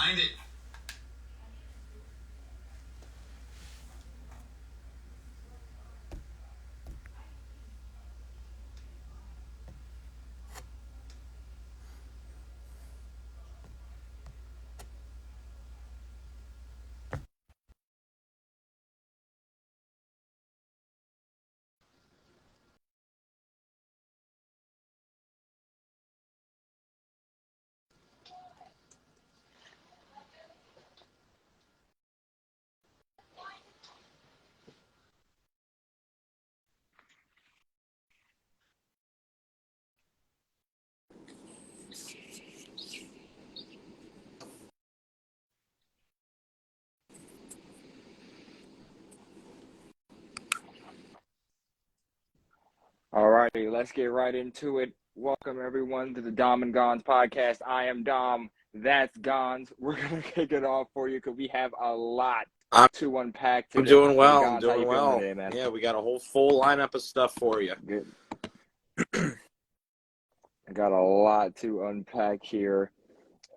behind it. All righty, let's get right into it. Welcome everyone to the Dom and Gonz podcast. I am Dom. That's Gonz. We're gonna kick it off for you because we have a lot to unpack today. I'm doing well. Gonz, I'm doing well. Today, man? Yeah, we got a whole full lineup of stuff for you. Good. I got a lot to unpack here.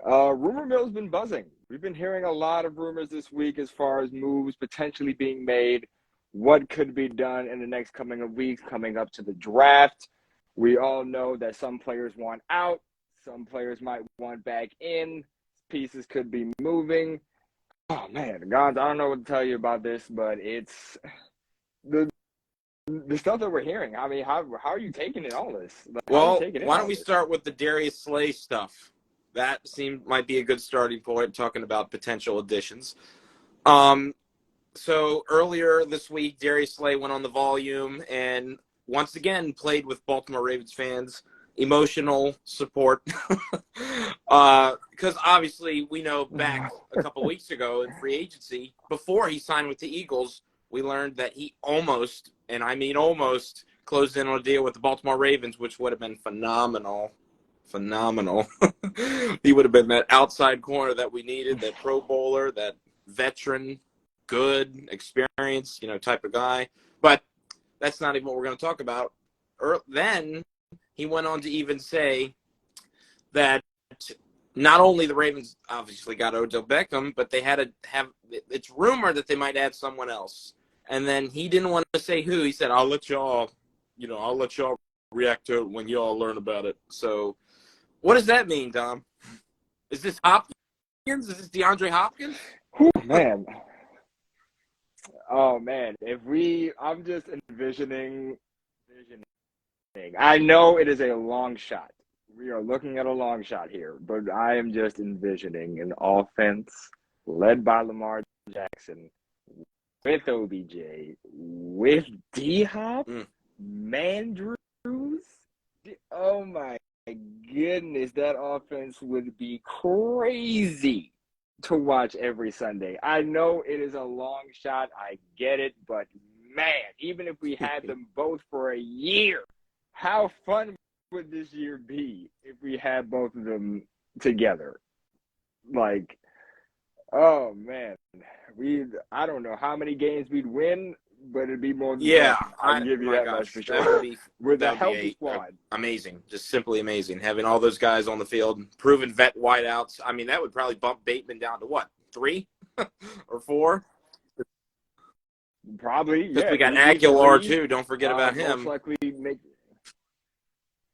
Rumor mill's been buzzing. We've been hearing a lot of rumors this week as far as moves potentially being made, what could be done in the next coming of weeks, coming up to the draft. We all know that some players want out, some players might want back in, pieces could be moving. Oh man, Gonz, I don't know what to tell you about this, but it's the stuff that we're hearing. I mean, how are you taking it all this? Well, why don't we start with the Darius Slay stuff? That might be a good starting point, talking about potential additions. So earlier this week, Darius Slay went on the volume and once again played with Baltimore Ravens fans, emotional support. Because obviously we know back a couple weeks ago in free agency, before he signed with the Eagles, we learned that he almost, and I mean almost, closed in on a deal with the Baltimore Ravens, which would have been phenomenal. He would have been that outside corner that we needed, that Pro Bowler, that veteran, good, experienced, type of guy. But that's not even what we're going to talk about. Then he went on to even say that not only the Ravens obviously got Odell Beckham, but they had to have – it's rumored that they might add someone else. And then he didn't want to say who. He said, I'll let y'all react to it when y'all learn about it. So what does that mean, Dom? Is this Hopkins? Is this DeAndre Hopkins? Man. Oh, man. I'm just envisioning. I know it is a long shot. We are looking at a long shot here, but I am just envisioning an offense led by Lamar Jackson with OBJ, with D-Hop, Mandrews. Oh, my goodness. That offense would be crazy to watch every Sunday. I know it is a long shot. I get it. But, man, even if we had them both for a year, how fun would this year be if we had both of them together? Like, oh, man. I don't know how many games we'd win, but it'd be more than I can give you that much for sure. With a healthy squad. Amazing. Just simply amazing. Having all those guys on the field, proven vet wideouts. I mean, that would probably bump Bateman down to what, 3 or 4? Probably, yeah. Because we got Aguilar, too. Don't forget about him. Most likely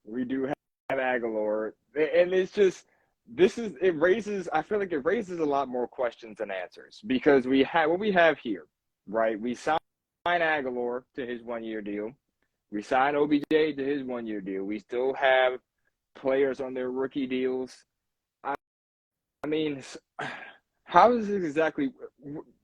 we do have Aguilar. And it's just – I feel like it raises a lot more questions than answers because what we have here, right? We sign Aguilar to his 1-year deal. We sign OBJ to his 1-year deal. We still have players on their rookie deals. I mean, how is this exactly?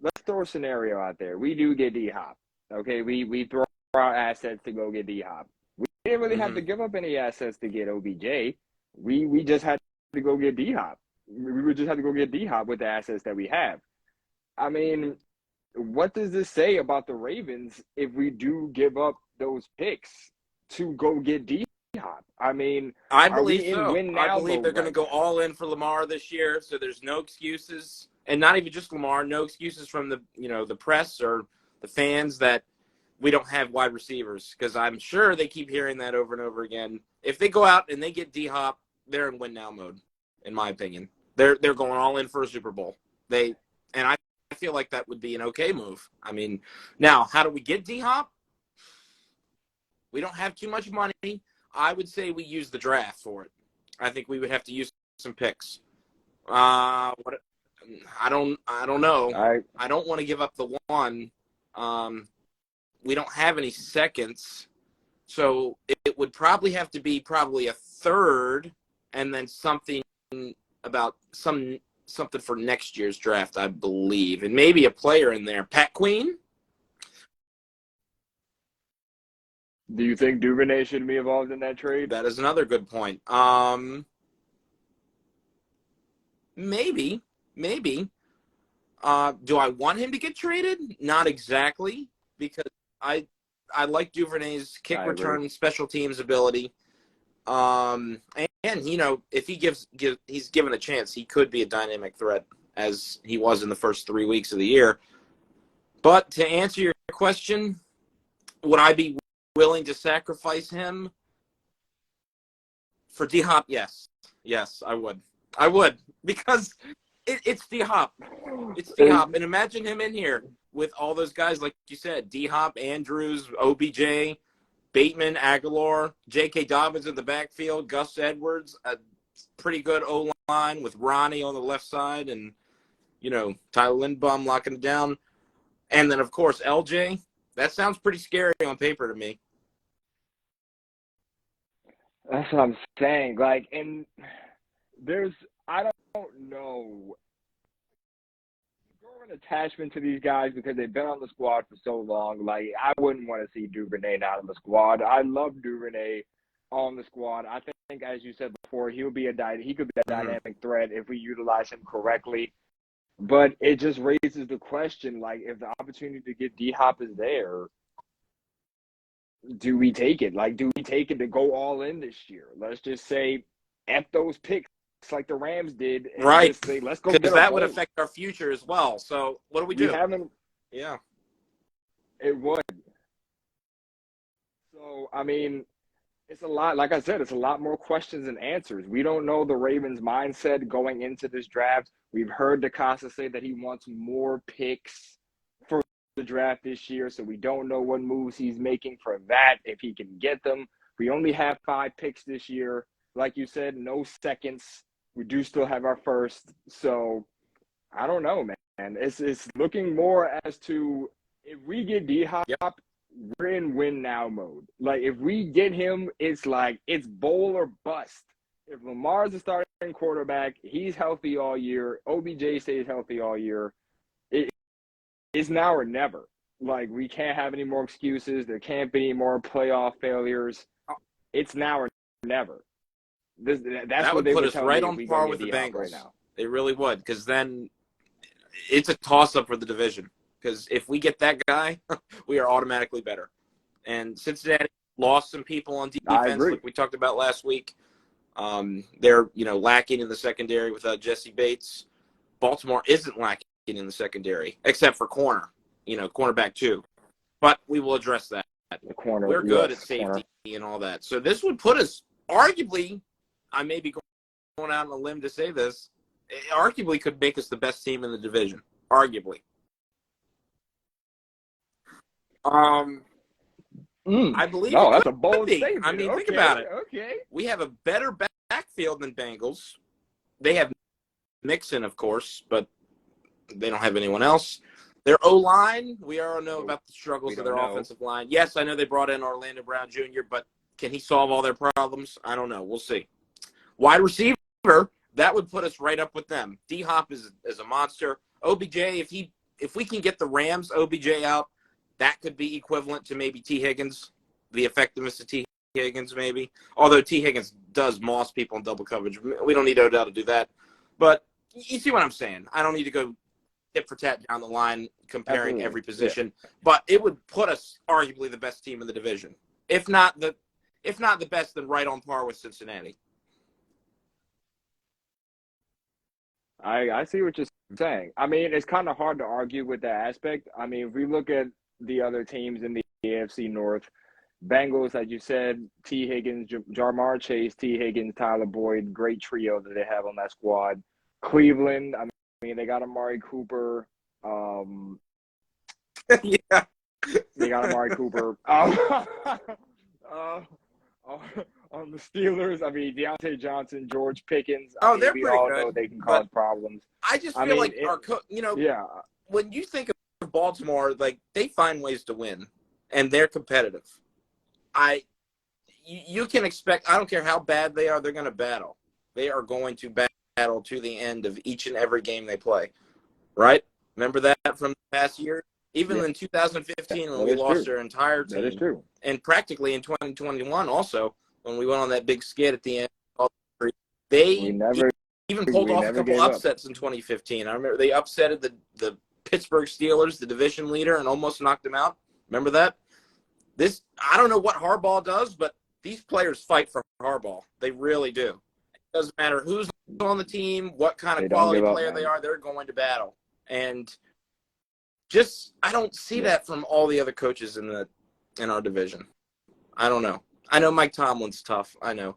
Let's throw a scenario out there. We do get D-Hop. Okay, we throw our assets to go get D-Hop. We didn't really have to give up any assets to get OBJ. We just had to go get D-Hop. We would just have to go get D-Hop with the assets that we have. I mean, what does this say about the Ravens if we do give up those picks to go get D-Hop? I mean, I believe so. I believe they're going to go all in for Lamar this year, so there's no excuses. And not even just Lamar, no excuses from the press or the fans that we don't have wide receivers, because I'm sure they keep hearing that over and over again. If they go out and they get D-Hop, they're in win now mode, in my opinion. They're going all in for a Super Bowl. I feel like that would be an okay move. I mean, now how do we get D-Hop? We don't have too much money. I would say we use the draft for it. I think we would have to use some picks. I don't know. I don't want to give up the one. We don't have any seconds, so it would probably have to be probably a third, and then something for next year's draft, I believe, and maybe a player in there. Pat Queen. Do you think Duvernay should be involved in that trade? That is another good point. Maybe. Do I want him to get traded? Not exactly, because I like Duvernay's kick return special teams ability. And if he's given a chance, he could be a dynamic threat, as he was in the first 3 weeks of the year. But to answer your question, would I be willing to sacrifice him for D-Hop? Yes, I would, because it's D-Hop. It's D-Hop, and imagine him in here with all those guys, like you said, D-Hop, Andrews, OBJ, Bateman, Aguilar, J.K. Dobbins in the backfield, Gus Edwards, a pretty good O-line with Ronnie on the left side, and, Tyler Lindbaum locking it down. And then, of course, LJ. That sounds pretty scary on paper to me. That's what I'm saying. And I don't know. Grow an attachment to these guys because they've been on the squad for so long. I wouldn't want to see Duvernay out of the squad. I love Duvernay on the squad. I think, as you said before, he could be a dynamic threat if we utilize him correctly. But it just raises the question, if the opportunity to get D-Hop is there, do we take it? Do we take it to go all in this year? Let's just say, F those picks like the Rams did. And right. Just say, let's go get because that would affect our future as well. So what do we do? Yeah. It would. So, it's a lot. Like I said, it's a lot more questions than answers. We don't know the Ravens' mindset going into this draft. We've heard DeCosta say that he wants more picks for the draft this year, so we don't know what moves he's making for that, if he can get them. We only have 5 picks this year. Like you said, no seconds. We do still have our first. So, I don't know, man. It's looking more as to if we get D-Hop, we're in win now mode. If we get him, it's bowl or bust. If Lamar's the starting quarterback, he's healthy all year. OBJ stays healthy all year. It's now or never. We can't have any more excuses. There can't be any more playoff failures. It's now or never. That would put us right on par with the Bengals right now. They really would, because then it's a toss-up for the division. Because if we get that guy, we are automatically better. And Cincinnati lost some people on defense, like we talked about last week. They're lacking in the secondary without Jesse Bates. Baltimore isn't lacking in the secondary, except for cornerback too. But we will address that. We're good at safety and all that. So this would put us, arguably, I may be going out on a limb to say this, arguably could make us the best team in the division. Arguably. I believe that's a bold statement. Think about it. Okay. We have a better backfield than Bengals. They have Mixon, of course, but they don't have anyone else. Their O-line, we already know about the struggles of their offensive line. Yes, I know they brought in Orlando Brown Jr., but can he solve all their problems? I don't know. We'll see. Wide receiver, that would put us right up with them. D-Hop is a monster. OBJ, if we can get the Rams OBJ out, that could be equivalent to maybe T. Higgins, the effectiveness of T. Higgins maybe. Although T. Higgins does moss people in double coverage. We don't need Odell to do that. But you see what I'm saying. I don't need to go tit for tat down the line comparing every position. Yeah. But it would put us arguably the best team in the division. If not the best, then right on par with Cincinnati. I see what you're saying. It's kind of hard to argue with that aspect. If we look at the other teams in the AFC North, Bengals, like you said, T. Higgins, Jamar Chase, T. Higgins, Tyler Boyd, great trio that they have on that squad. Cleveland, I mean, they got Amari Cooper. Yeah. They got Amari Cooper. On the Steelers, I mean, Deontay Johnson, George Pickens. I Oh, mean, they're we pretty all know good, they can cause but problems. I just I feel mean, like yeah, when you think of Baltimore, like they find ways to win, and they're competitive. You can expect. I don't care how bad they are; they're going to battle. They are going to battle to the end of each and every game they play. Right? Remember that from the past year? Even yeah, in 2015 when that we is lost true. our entire That is team, true. and practically in 2021 also when we went on that big skid at the end, they even pulled We off a never couple gave up. upsets in 2015. I remember they upsetted the Pittsburgh Steelers, the division leader, and almost knocked them out. Remember that? I don't know what Harbaugh does, but these players fight for Harbaugh. They really do. It doesn't matter who's on the team, what kind of They don't quality give up, player they man. are, they're going to battle. And just I don't see Yeah. that from all the other coaches in our division. I don't know. I know Mike Tomlin's tough. I know.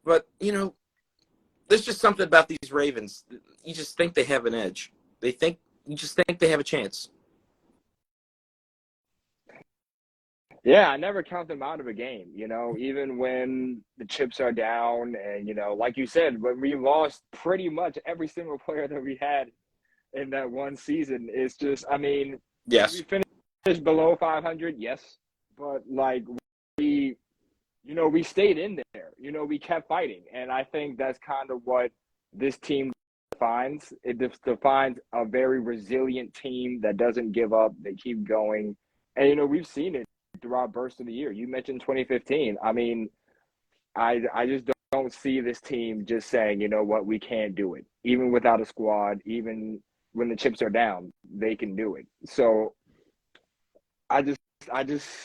But, there's just something about these Ravens. You just think they have an edge. You just think they have a chance. Yeah, I never count them out of a game, even when the chips are down and, like you said, when we lost pretty much every single player that we had in that one season, it's just, I mean, did we Yes. finish below 500? Yes. But, like, we, we stayed in there. We kept fighting. And I think that's kind of what this team defines. It defines a very resilient team that doesn't give up. They keep going. And, we've seen it throughout bursts of the year. You mentioned 2015. I mean, I just don't see this team just saying, you know what, we can't do it. Even without a squad, even when the chips are down, they can do it. So I just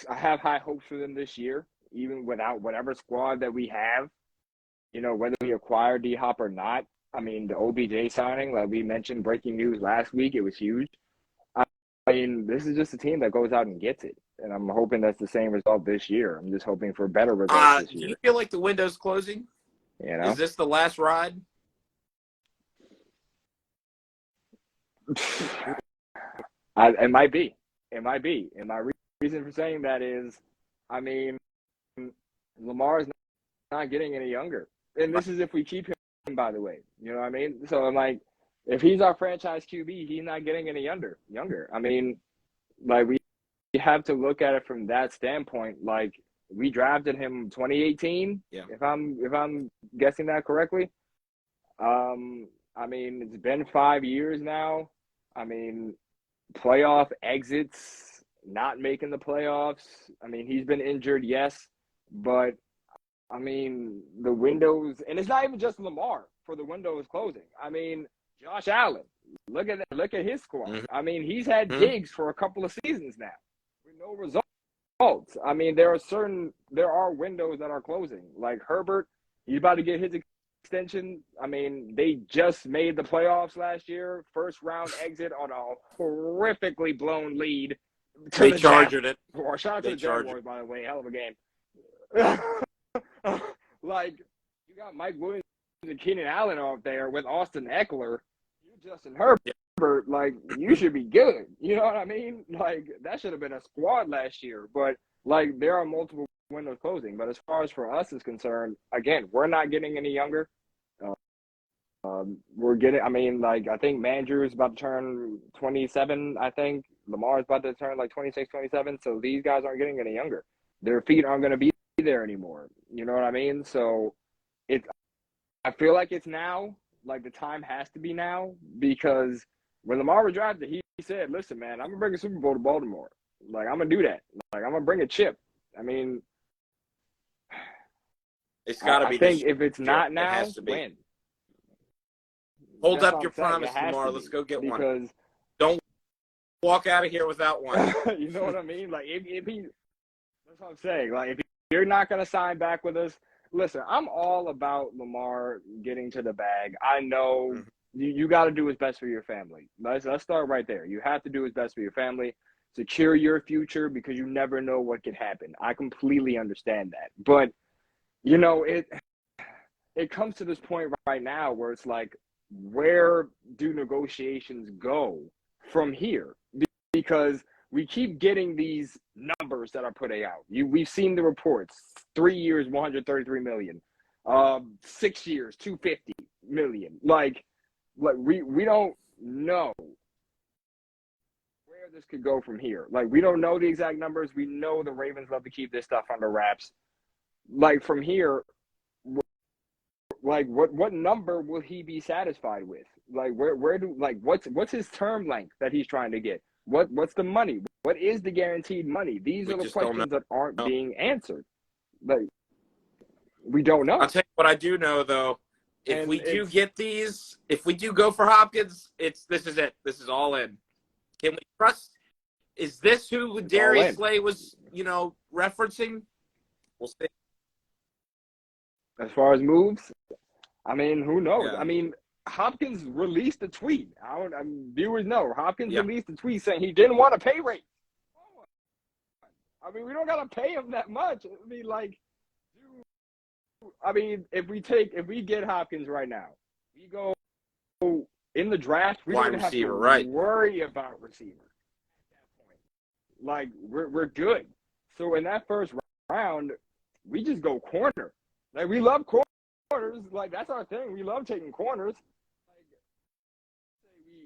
I have high hopes for them this year, even without whatever squad that we have. Whether we acquire D Hop or not. I mean, the OBJ signing, like we mentioned, breaking news last week, it was huge. I mean, this is just a team that goes out and gets it. And I'm hoping that's the same result this year. I'm just hoping for better results this Do you year. feel like the window's closing? You know? Is this the last ride? It might be. It might be. And my reason for saying that is, I mean, Lamar is not getting any younger. And this is if we keep him, by the way. You know what I mean? So I'm like, if he's our franchise QB, he's not getting any younger. I mean, like we have to look at it from that standpoint. Like we drafted him 2018, Yeah. if I'm guessing that correctly. I mean, it's been 5 years now. I mean, playoff exits, not making the playoffs. I mean, he's been injured, yes, but I mean, the windows, and it's not even just Lamar for the window is closing. I mean, Josh Allen, look at that, look at his squad. Mm-hmm. I mean, he's had gigs for a couple of seasons now with no results. I mean, there are windows that are closing. Like Herbert, he's about to get his extension. I mean, they just made the playoffs last year, first round exit on a horrifically blown lead. They charged it. Or shout out to the Jaguars, by the way, hell of a game. Like you got Mike Williams and Keenan Allen out there with Austin Eckler, you Justin Herbert, like you should be good. You know what I mean? Like that should have been a squad last year. But like there are multiple windows closing. But as far as for us is concerned, again, we're not getting any younger. We're getting. I mean, like I think Mandrew is about to turn 27. I think Lamar is about to turn like 26, 27. So these guys aren't getting any younger. Their feet aren't going to be there anymore. You know what I mean? So I feel like it's now, like the time has to be now because when Lamar was drafted, he said, listen, man, I'm going to bring a Super Bowl to Baltimore. Like, I'm going to do that. Like, I'm going to bring a chip. I mean, it's got to be I think this if it's not now, it has to be. when? Hold That's up your promise, Lamar. Let's go get one. Because don't walk out of here without one. You know what I mean? Like, if he – that's what I'm saying. Like, if you're not going to sign back with us, listen, I'm all about Lamar getting to the bag. I know you got to do what's best for your family. Let's start right there. You have to do what's best for your family, secure your future because you never know what could happen. I completely understand that. But, it comes to this point right now where it's like where do negotiations go from here? Because we keep getting these numbers that are put out. We've seen the reports: 3 years, 133 million, 6 years, 250 million. Like we don't know where this could go from here. Like, we don't know the exact numbers. We know the Ravens love to keep this stuff under wraps. Like, from here, like what number will he be satisfied with? Like, where do, like, what's his term length that he's trying to get? What's the money? What is the guaranteed money? These We are the just don't questions that aren't know. being answered. Like, we don't know. I'll tell you what I do know, though. If And we do get these, if we do go for Hopkins, this is it. This is all in. Can we trust? Is this who Darius Slay was, referencing? We'll see. as far as moves, I mean, who knows? Yeah. I mean, Hopkins released a tweet. Viewers know Hopkins released a tweet saying he didn't want a pay raise. I mean, we don't gotta pay him that much. I mean, like, if we get Hopkins right now, we go in the draft. We don't have to worry about receiver at that point. Like, we're good. So in that first round, we just go corner. Like, we love corners. Like, that's our thing. We love taking corners.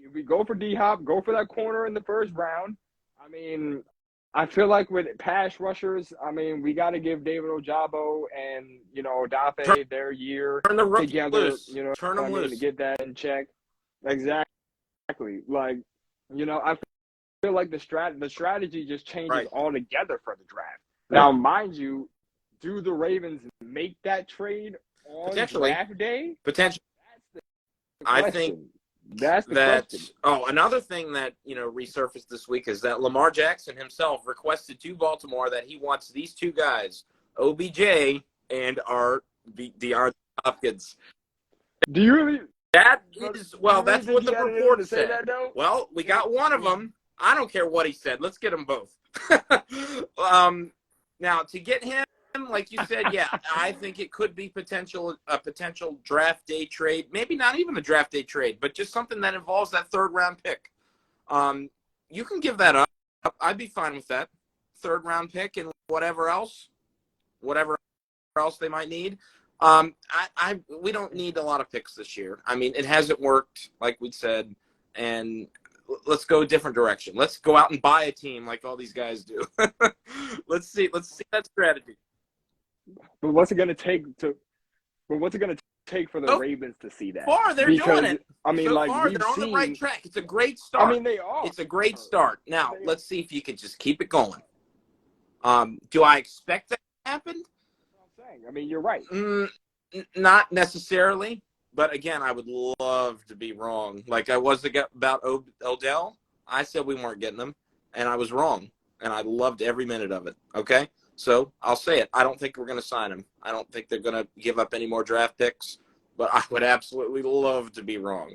Like, we go for D-Hop, go for that corner in the first round. I mean, I feel like with pass rushers, I mean, we got to give David Ojabo and, Dafe their year together. Loose. Turn them loose to get that in check. Exactly. Like, I feel like the strategy just changes altogether for the draft. Now, mind you, do the Ravens make that trade on draft day? Potentially. I think that's the question. Oh, another thing that, resurfaced this week is that Lamar Jackson himself requested to Baltimore that he wants these two guys, OBJ and DeAndre Hopkins. Do you really? That's what the report said. Well, we got one of them. I don't care what he said. Let's get them both. Now, to get him, like you said, yeah, I think it could be a potential draft day trade. Maybe not even a draft day trade, but just something that involves that third round pick. You can give that up. I'd be fine with that. Third round pick and whatever else they might need. We don't need a lot of picks this year. I mean, it hasn't worked, like we said, and let's go a different direction. Let's go out and buy a team like all these guys do. Let's see that strategy. But what's it going to take for the Ravens to see that? They're doing it. I mean, they're on the right track. It's a great start. I mean, they are. It's a great start. Now, let's see if you can just keep it going. Do I expect that to happen? I mean, you're right. Not necessarily, but again, I would love to be wrong. Like I was about Odell. I said we weren't getting him, and I was wrong, and I loved every minute of it. Okay, so I'll say it. I don't think we're going to sign him. I don't think they're going to give up any more draft picks, but I would absolutely love to be wrong.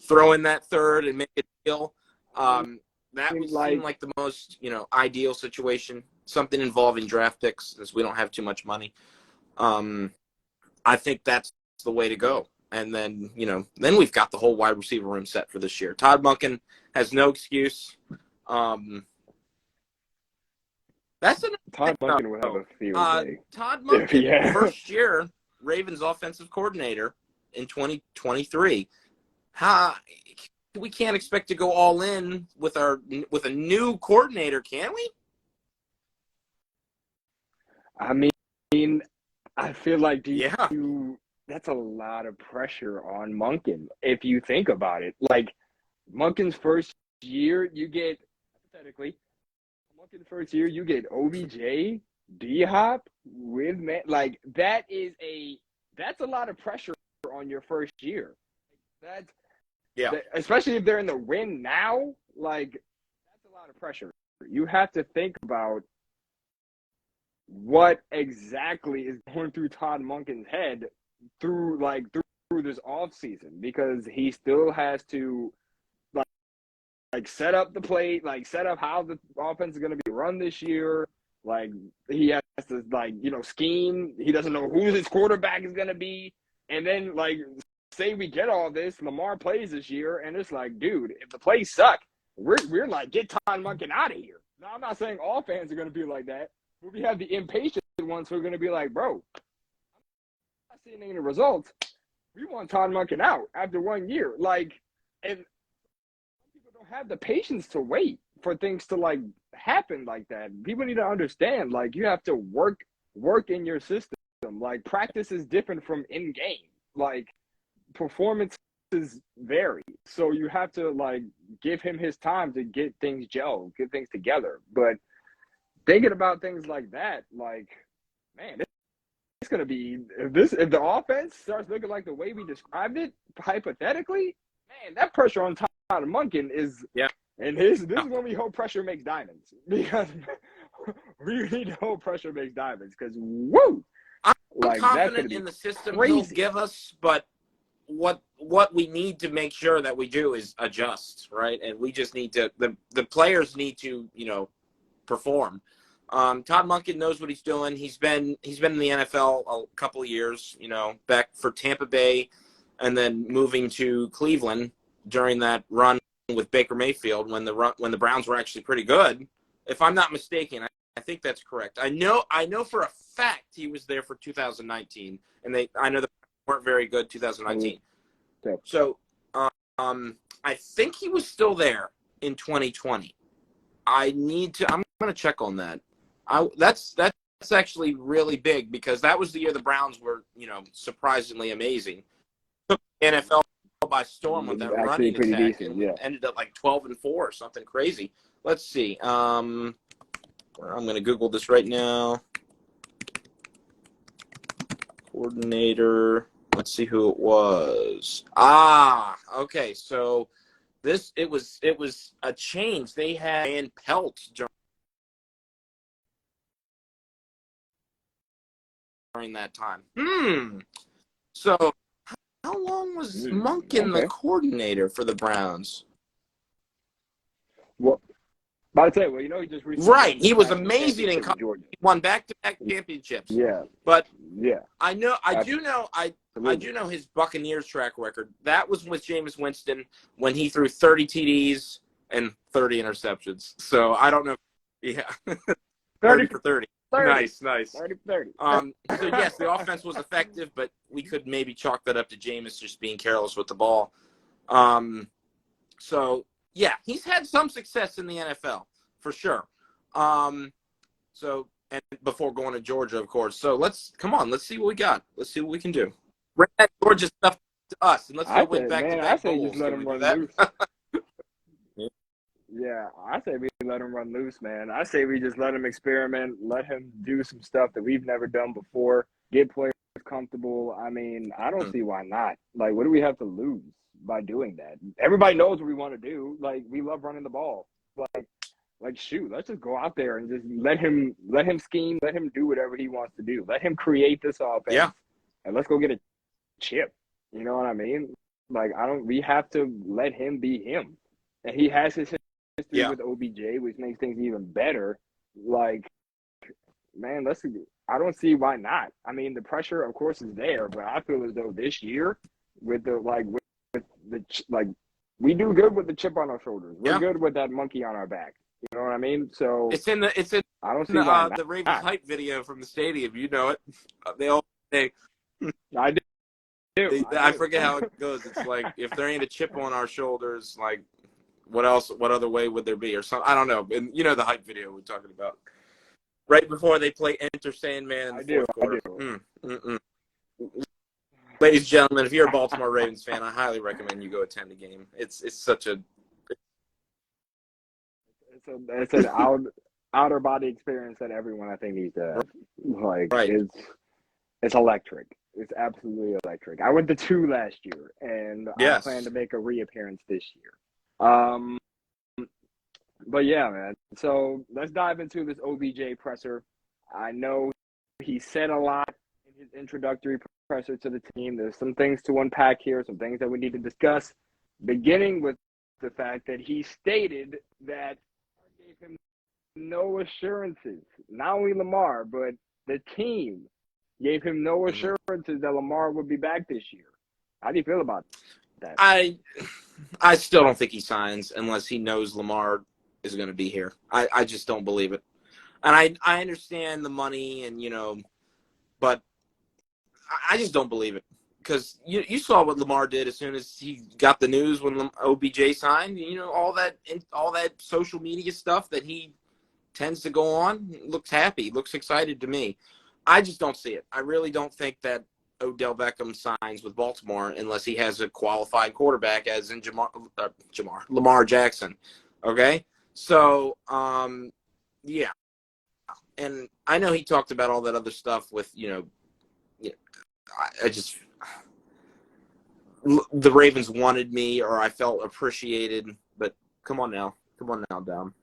Throw in that third and make it deal. That would seem like the most, ideal situation. Something involving draft picks, since we don't have too much money. I think that's the way to go. And then, then we've got the whole wide receiver room set for this year. Todd Monken has no excuse. That's Todd Monken will have a field day. Todd Monken, first year Ravens offensive coordinator in 2023. We can't expect to go all in with a new coordinator, can we? I mean, I feel like that's a lot of pressure on Monken if you think about it. Like, Monken's first year, you get OBJ, D-Hop with like that's a lot of pressure on your first year. Especially if they're in the win now, like that's a lot of pressure. You have to think about what exactly is going through Todd Monken's head through this off season, because he still has to like set up the plate, like set up how the offense is going to be run this year. Like, he has to scheme. He doesn't know who his quarterback is going to be, and then say we get all this, Lamar plays this year, and it's like, dude, if the plays suck, we're like, get Todd Monken out of here. Now, I'm not saying all fans are going to be like that, but we have the impatient ones who are going to be like, bro, I'm not seeing any results. We want Todd Monken out after 1 year. Like, and some people don't have the patience to wait for things to like happen like that. People need to understand, like, you have to work in your system. Like, practice is different from in game. Like, performances vary, so you have to like give him his time to get things gelled, get things together. But thinking about things like that, like, man, it's gonna be if the offense starts looking like the way we described it hypothetically, man, that pressure on Todd Monken is and this is when we hope pressure makes diamonds, because we need to hope pressure makes diamonds, because woo, I'm like, confident in the system he'll give us, but what we need to make sure that we do is adjust, right? And we just need to the players need to, perform. Todd Monken knows what he's doing. He's been in the NFL a couple of years, back for Tampa Bay, and then moving to Cleveland during that run with Baker Mayfield when the Browns were actually pretty good. If I'm not mistaken, I think that's correct. I know for a fact he was there for 2019, and I know the weren't very good 2019. So I think he was still there in 2020. I'm going to check on that. That's actually really big, because that was the year the Browns were, surprisingly amazing. Took the NFL by storm with that running attack, decent, and ended up like 12-4 or something crazy. Let's see. I'm going to Google this right now. Coordinator. Let's see who it was. Okay. So it was a change. They had Ian Pelt during that time. So how long was Monken the coordinator for the Browns? Well, but I'd say, he just recently he was amazing in college. He won back-to-back championships. Yeah, but yeah, I do know his Buccaneers track record. That was with Jameis Winston when he threw 30 TDs and 30 interceptions. So I don't know. Yeah, 30 for 30. Nice. 30 for 30. So yes, the offense was effective, but we could maybe chalk that up to Jameis just being careless with the ball. So yeah, he's had some success in the NFL for sure. So, and before going to Georgia, of course. So let's see what we got. Let's see what we can do. Bring that Georgia stuff to us, and let's go win back-to-back I say bowls. just let him run loose. Yeah, I say we let him run loose, man. I say we just let him experiment, let him do some stuff that we've never done before, get players comfortable. I mean, I don't see why not. Like, what do we have to lose by doing that? Everybody knows what we want to do. Like, we love running the ball. Like, shoot, let's just go out there and just let him scheme, let him do whatever he wants to do. Let him create this offense, and let's go get a chip. You know what I mean? Like, we have to let him be him. And he has his history with OBJ, which makes things even better. Like, man, I don't see why not. I mean, the pressure, of course, is there, but I feel as though this year, with the we do good with the chip on our shoulders. We're good with that monkey on our back. You know what I mean? So it's in I don't see why not. The Ravens hype video from the stadium. You know it. I do. I forget how it goes. It's like, if there ain't a chip on our shoulders, like, what else? What other way would there be, or something? I don't know. And the hype video we're talking about, right before they play Enter Sandman in the fourth quarter. Ladies and gentlemen, if you're a Baltimore Ravens fan, I highly recommend you go attend a game. It's such a it's an outer body experience that everyone, I think, needs to have. Like, it's electric. It's absolutely electric. I went to 2 last year, and I plan to make a reappearance this year. But yeah, man. So let's dive into this OBJ presser. I know he said a lot in his introductory presser to the team. There's some things to unpack here, some things that we need to discuss, beginning with the fact that he stated that gave him no assurances. Not only Lamar, but the team gave him no assurances that Lamar would be back this year. How do you feel about that? I still don't think he signs unless he knows Lamar is going to be here. I just don't believe it. And I understand the money and, but I just don't believe it. Because you saw what Lamar did as soon as he got the news when OBJ signed. All that social media stuff that he tends to go on. Looks happy, looks excited to me. I just don't see it. I really don't think that Odell Beckham signs with Baltimore unless he has a qualified quarterback, as in Lamar Jackson. Okay, so yeah, and I know he talked about all that other stuff with I just the Ravens wanted me or I felt appreciated, but come on now, Dom.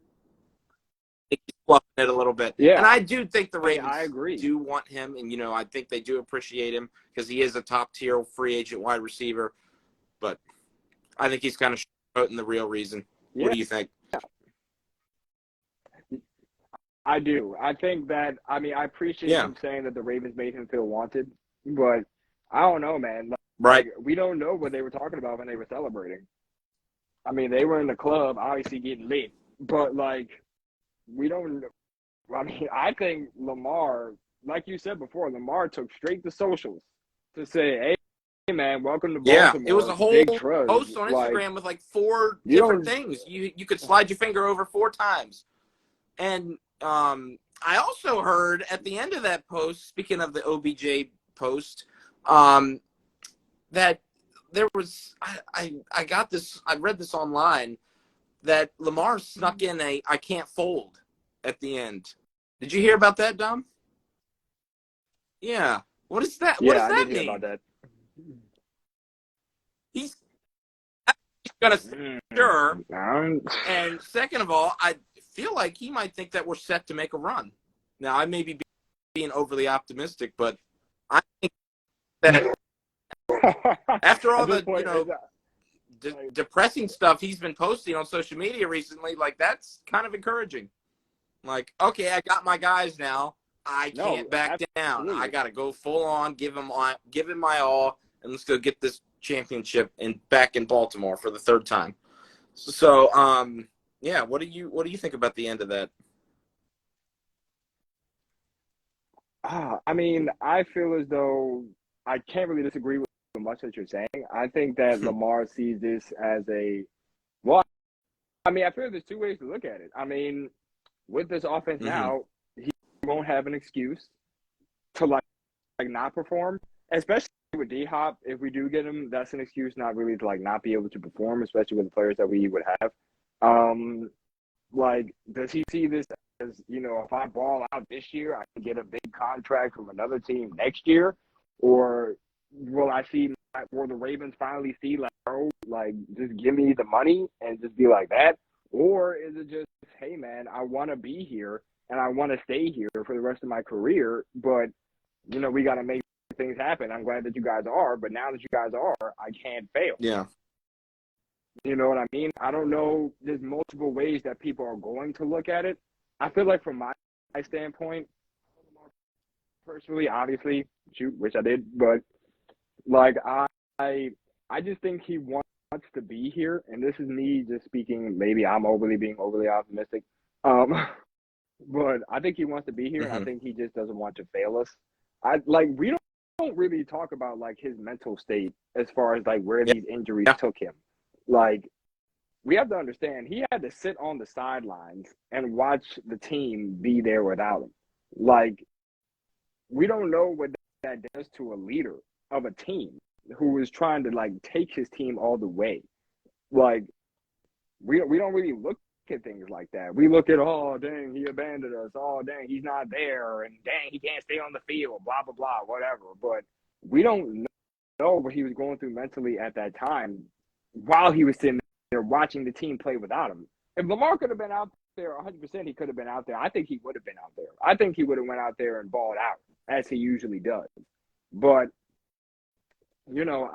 He's fluffing it a little bit. Yeah, and I do think the Ravens I agree. do want him, and I think they do appreciate him because he is a top-tier free agent wide receiver. But I think he's kind of showing the real reason. Yeah. What do you think? I do. I think that, I appreciate him saying that the Ravens made him feel wanted, but I don't know, man. Right. We don't know what they were talking about when they were celebrating. They were in the club, obviously getting lit, but we don't. I think Lamar, like you said before, Lamar took straight to socials to say, "Hey, man, welcome to Baltimore." Yeah, it was a whole post on Instagram with 4 different things. You could slide your finger over 4 times, and I also heard at the end of that post, speaking of the OBJ post, that there was I got this. I read this online that Lamar snuck in a "I can't fold" at the end. Did you hear about that, Dom? Yeah. What is that? What does that mean? Hear about that. He's gonna sure. And second of all, I feel like he might think that we're set to make a run. Now, I may be being overly optimistic, but I think that after all the depressing stuff he's been posting on social media recently, that's kind of encouraging. Okay, I got my guys now. I can't back down. I got to go full on, give him my all, and let's go get this championship back in Baltimore for the 3rd time. So, yeah, what do you think about the end of that? I feel as though I can't really disagree with much that you're saying. I think that Lamar sees this as I feel there's 2 ways to look at it. With this offense now, he won't have an excuse to not perform, especially with D-Hop. If we do get him, that's an excuse not really to not be able to perform, especially with the players that we would have. Does he see this as, if I ball out this year, I can get a big contract from another team next year? Or will the Ravens finally see, just give me the money and just be like that? Or is it just, hey, man, I want to be here and I want to stay here for the rest of my career, but, we got to make things happen. I'm glad that you guys are, but now that you guys are, I can't fail. Yeah. You know what I mean? I don't know. There's multiple ways that people are going to look at it. I feel like from my standpoint, personally, obviously, which I did, but I just think he wants to be here, and this is me just speaking. Maybe I'm being overly optimistic, but I think he wants to be here, and I think he just doesn't want to fail us. We don't really talk about his mental state as far as where these injuries took him. We have to understand he had to sit on the sidelines and watch the team be there without him. We don't know what that does to a leader of a team who is trying to take his team all the way. We don't really look at things like that. We look at, oh dang, he abandoned us, oh dang, he's not there, and dang, he can't stay on the field, blah blah blah, whatever. But we don't know what he was going through mentally at that time while he was sitting there watching the team play without him. If Lamar could have been out there 100%, he could have been out there. I think he would have been out there. I think he would have went out there and balled out as he usually does. But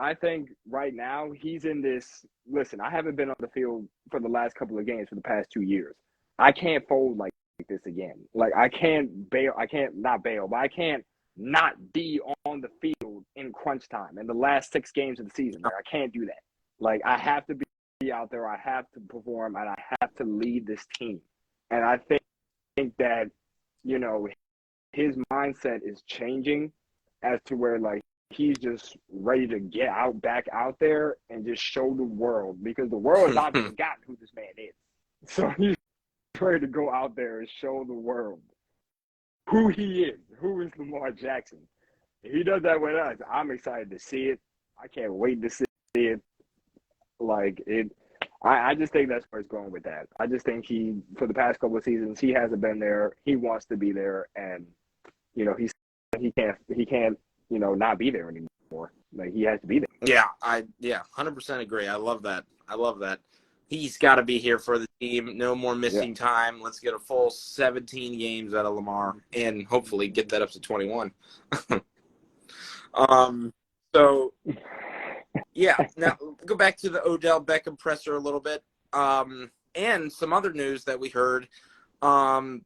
I think right now he's in this. Listen, I haven't been on the field for the last couple of games for the past 2 years. I can't fold like this again. I can't bail. I can't not bail, but I can't not be on the field in crunch time in the last 6 games of the season. Like, I can't do that. Like, I have to be out there. I have to perform, and I have to lead this team. And I think that, you know, his mindset is changing as to where, like, he's just ready to get back out there and just show the world, because the world has obviously forgotten who this man is. So he's ready to go out there and show the world who he is, who is Lamar Jackson. If he does that with us, I'm excited to see it. I can't wait to see it. Like, I just think that's where it's going with that. I just think for the past couple of seasons, he hasn't been there. He wants to be there, and, you know, he can't, you know, not be there anymore. Like, he has to be there. Yeah, 100% agree. I love that. He's got to be here for the team. No more missing time. Let's get a full 17 games out of Lamar and hopefully get that up to 21. So, yeah. Now, go back to the Odell Beckham presser a little bit. And some other news that we heard. The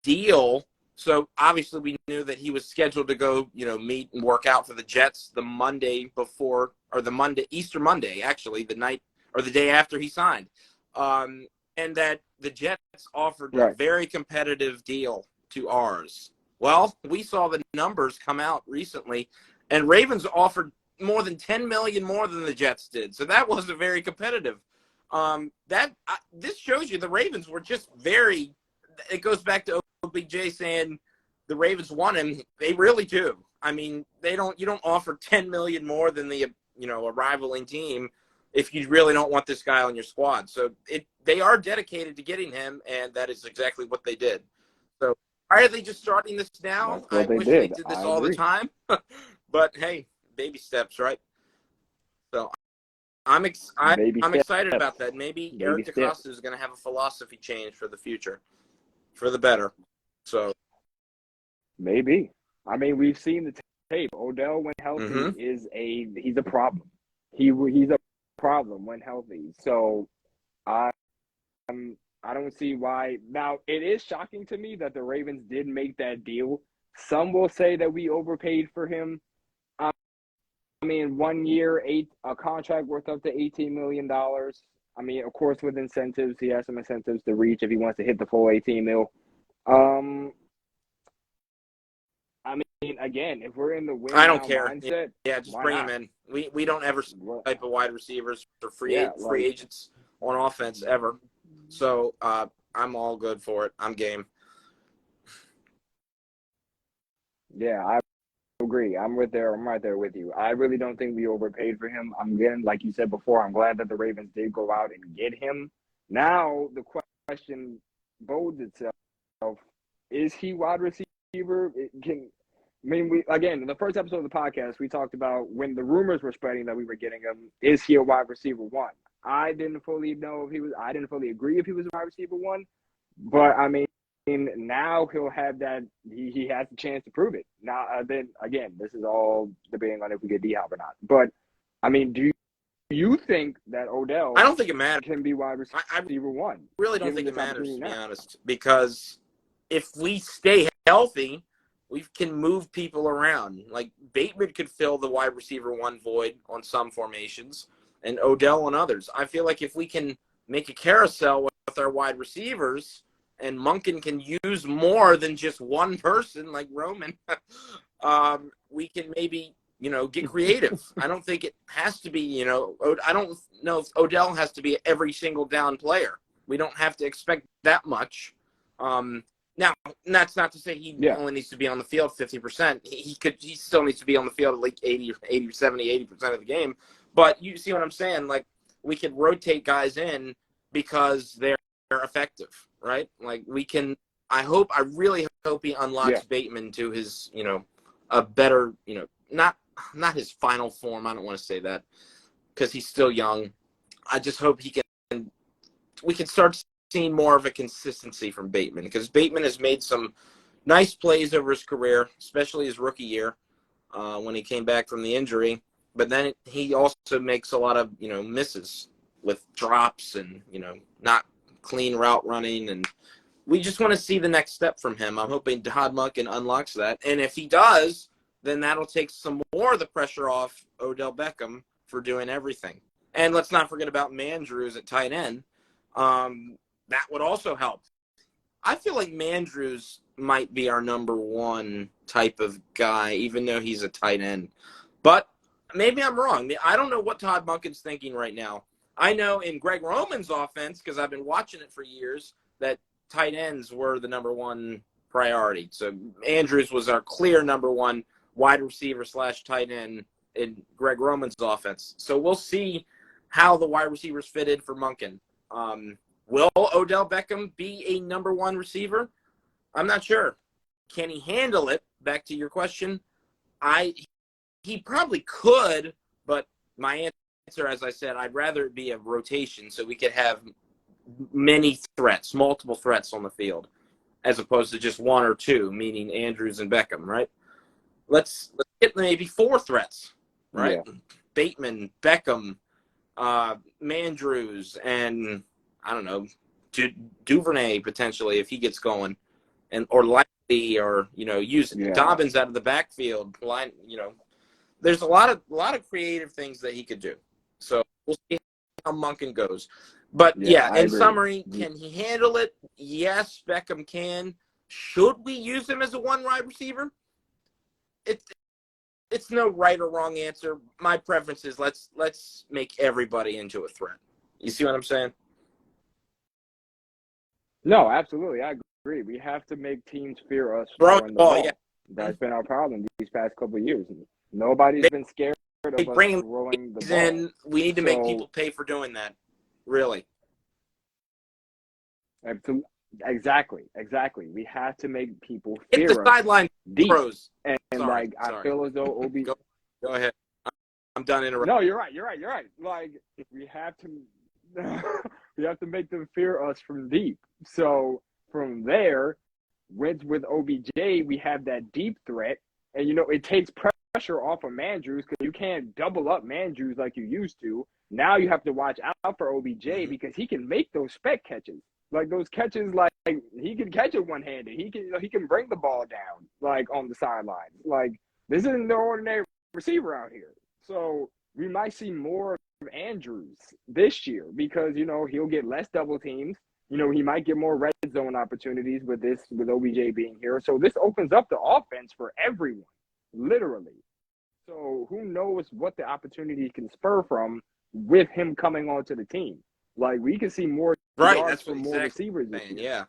deal. So, obviously, we knew that he was scheduled to go, you know, meet and work out for the Jets the Monday before, or Easter Monday, actually, the night or the day after he signed. And that the Jets offered a very competitive deal to ours. Well, we saw the numbers come out recently, and Ravens offered more than $10 million more than the Jets did. So that wasn't very competitive. This shows you the Ravens were just very. It goes back to OBJ saying the Ravens want him. They really do. I mean, you don't offer $10 million more than a rivaling team if you really don't want this guy on your squad. So they are dedicated to getting him, and that is exactly what they did. So why are they just starting this now? I wish they did this all the time. But hey, baby steps, right? So I'm excited about that. Maybe Eric DeCosta is going to have a philosophy change for the future, for the better. So maybe. I mean, we've seen the tape. Odell, when healthy, he's a problem. He's a problem when healthy. So I don't see why. Now, it is shocking to me that the Ravens did make that deal. Some will say that we overpaid for him. I mean, 1 year, a contract worth up to $18 million. I mean, of course, with incentives, he has some incentives to reach if he wants to hit the full 18 mil. I mean, again, if we're in the win I don't care. Mindset, just bring him in. We don't ever type of wide receivers or free agents on offense ever. So I'm all good for it. I'm game. Yeah, I agree. I'm right there with you. I really don't think we overpaid for him. Again, like you said before, I'm glad that the Ravens did go out and get him. Now the question bodes itself: is he wide receiver? In the first episode of the podcast, we talked about when the rumors were spreading that we were getting him. Is he a wide receiver one? I didn't fully know if he was. I didn't fully agree if he was a wide receiver one, but I mean, now he'll have that. He has the chance to prove it. Now, then again, this is all debating on if we get D-Hop or not. But I mean, do you think that Odell? I don't think it matters. Can be wide receiver one. Really don't think it matters, to be honest, because if we stay healthy, we can move people around. Like Bateman could fill the wide receiver one void on some formations, and Odell on others. I feel like if we can make a carousel with our wide receivers, and Monken can use more than just one person like Roman, we can maybe, get creative. I don't think it has to be, I don't know if Odell has to be every single down player. We don't have to expect that much. Now, that's not to say he only needs to be on the field 50%. He still needs to be on the field at like 80% of the game. But you see what I'm saying? Like, we could rotate guys in because they're effective, right? Like, we can – I really hope he unlocks Bateman to his, a better, not his final form. I don't want to say that because he's still young. I just hope we can start seeing more of a consistency from Bateman, because Bateman has made some nice plays over his career, especially his rookie year when he came back from the injury. But then he also makes a lot of, misses with drops and, not clean route running. And we just want to see the next step from him. I'm hoping Todd Monken unlocks that. And if he does, then that'll take some more of the pressure off Odell Beckham for doing everything. And let's not forget about Mandrews at tight end. That would also help. I feel like Mandrews might be our number one type of guy, even though he's a tight end. But maybe I'm wrong. I don't know what Todd Monken's thinking right now. I know in Greg Roman's offense, because I've been watching it for years, that tight ends were the number one priority. So Andrews was our clear number one wide receiver / tight end in Greg Roman's offense. So we'll see how the wide receivers fit in for Monken. Will Odell Beckham be a number one receiver? I'm not sure. Can he handle it? Back to your question. He probably could, but my answer, as I said, I'd rather it be a rotation so we could have many threats, multiple threats on the field, as opposed to just one or two, meaning Andrews and Beckham, right? Let's get maybe 4 threats, right? Yeah. Bateman, Beckham, Mandrews, and I don't know, Duvernay potentially if he gets going, or Likely, or use Dobbins out of the backfield. There's a lot of creative things that he could do. So we'll see how Monken goes. But in summary, can he handle it? Yes, Beckham can. Should we use him as a one wide receiver? It's no right or wrong answer. My preference is let's make everybody into a threat. You see what I'm saying? No, absolutely. I agree. We have to make teams fear us throwing the ball. Yeah. That's been our problem these past couple of years. Nobody's been scared of us throwing the ball. And we need to make people pay for doing that. Really. Exactly. We have to make people fear the sideline pros. And I feel as though OB. Go ahead. I'm done interrupting. No, you're right. Like we have to make them fear us from deep. So from there, with OBJ, we have that deep threat, and it takes pressure off of Mandrews because you can't double up Mandrews like you used to. Now you have to watch out for OBJ because he can make those spec catches. Like those catches, like he can catch it one-handed. He can bring the ball down like on the sideline. Like this isn't no ordinary receiver out here. So we might see more of Andrews this year because he'll get less double teams. He might get more red zone opportunities with OBJ being here. So this opens up the offense for everyone, literally. So who knows what the opportunity can spur from with him coming onto the team. Like we can see more yards from more receivers this year.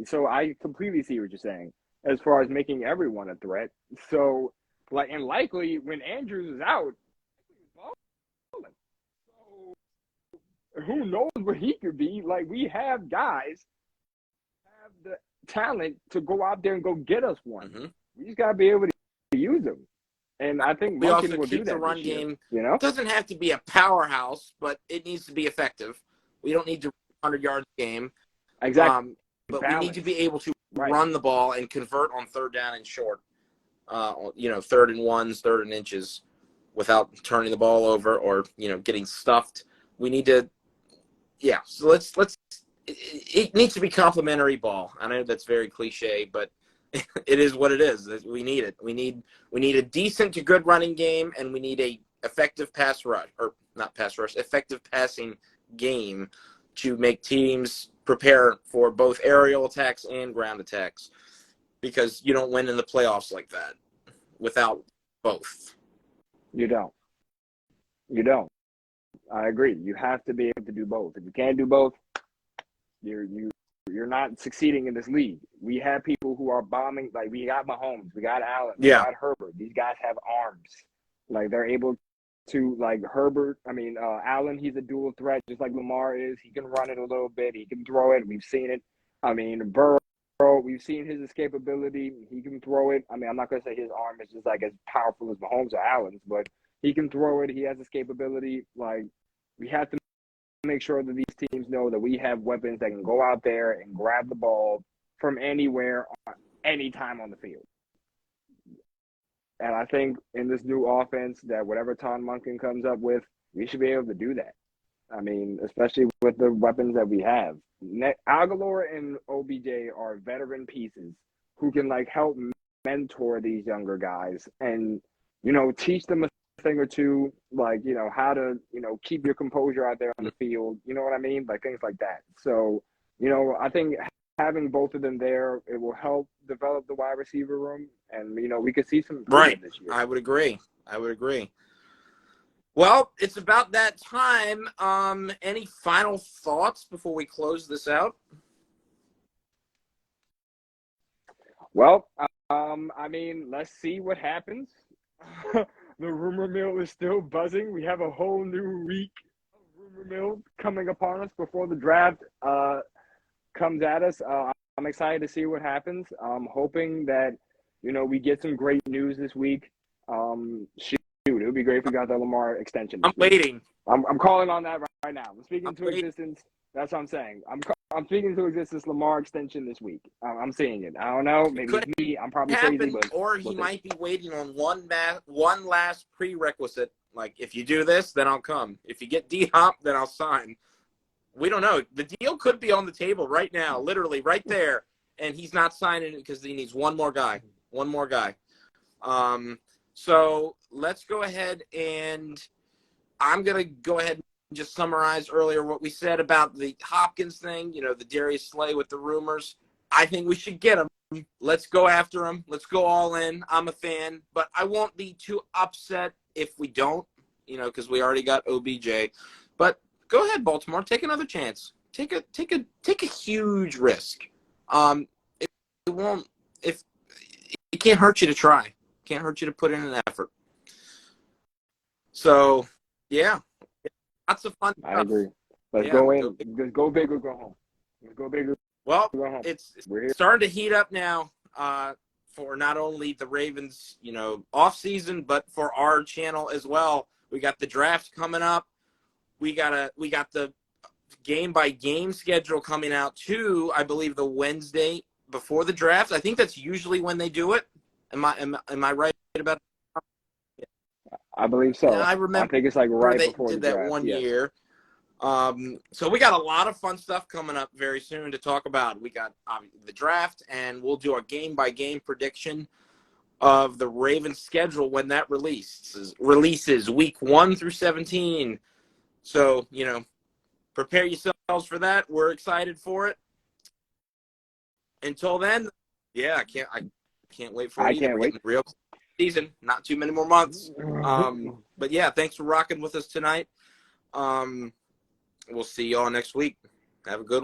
So I completely see what you're saying as far as making everyone a threat. So and likely when Andrews is out, so who knows what he could be. Like we have guys have the talent to go out there and go get us one. Mm-hmm. We just gotta be able to use them. And I think we also keep the run game. It doesn't have to be a powerhouse, but it needs to be effective. We don't need to 100 yards a game. Exactly. But we need to be able to run the ball and convert on third down and short. Third and ones, third and inches, without turning the ball over or getting stuffed. We need to, So let's. It needs to be complimentary ball. I know that's very cliche, but it is what it is. We need it. We need a decent to good running game, and we need a effective effective passing game to make teams prepare for both aerial attacks and ground attacks, because you don't win in the playoffs like that without both. You don't. I agree. You have to be able to do both. If you can't do both, you're not succeeding in this league. We have people who are bombing. Like we got Mahomes, we got Allen, we got Herbert. These guys have arms. Like they're able to, like Allen, he's a dual threat, just like Lamar is. He can run it a little bit. He can throw it. We've seen it. Burrow, we've seen his escapability. He can throw it. I'm not going to say his arm is just like as powerful as Mahomes or Allen's, but he can throw it. He has escapability. Like we have to make sure that these teams know that we have weapons that can go out there and grab the ball from anywhere, anytime on the field. And I think in this new offense that whatever Todd Monken comes up with, we should be able to do that. I mean, especially with the weapons that we have. Aguilar and OBJ are veteran pieces who can like help mentor these younger guys and teach them a thing or two, like how to keep your composure out there on the field. You know what I mean? Like things like that. So I think having both of them there, it will help develop the wide receiver room, and we could see some Right. improvement this year. I would agree. Well, it's about that time. Any final thoughts before we close this out? Well, I mean, let's see what happens. The rumor mill is still buzzing. We have a whole new week of rumor mill coming upon us before the draft comes at us. I'm excited to see what happens. I'm hoping that we get some great news this week. Shoot, it would be great if we got the Lamar extension. I'm waiting. I'm calling on that right now. I'm speaking to waiting. existence. That's what I'm saying. I'm speaking to existence. Lamar extension this week. I'm seeing it. I don't know. Maybe it's me. I'm probably crazy, but or he might be waiting on one last prerequisite. Like, if you do this, then I'll come. If you get D-Hop, then I'll sign. We don't know. The deal could be on the table right now, literally right there, and he's not signing it because he needs one more guy. So let's go ahead, and I'm going to go ahead and just summarize earlier what we said about the Hopkins thing, the Darius Slay with the rumors. I think we should get him. Let's go after him. Let's go all in. I'm a fan, but I won't be too upset if we don't, because we already got OBJ. But go ahead, Baltimore. Take another chance. Take a huge risk. It won't. If it can't hurt you to try. Can't hurt you to put in an effort. So, yeah, lots of fun stuff. I agree. Let's go in. Let's go big or go home. Let's go big or well, go home. It's starting to heat up now for not only the Ravens, off season, but for our channel as well. We got the draft coming up. We got the game by game schedule coming out too. I believe the Wednesday before the draft. I think that's usually when they do it. Am I right about that? I believe so. Yeah, I remember. I think it's like right before they did that one year. So we got a lot of fun stuff coming up very soon to talk about. We got the draft, and we'll do a game by game prediction of the Ravens schedule when that releases week 1 through 17. So, prepare yourselves for that. We're excited for it. Until then, yeah, I can't wait for it either. We're getting real season, not too many more months. But yeah, thanks for rocking with us tonight. We'll see y'all next week. Have a good one.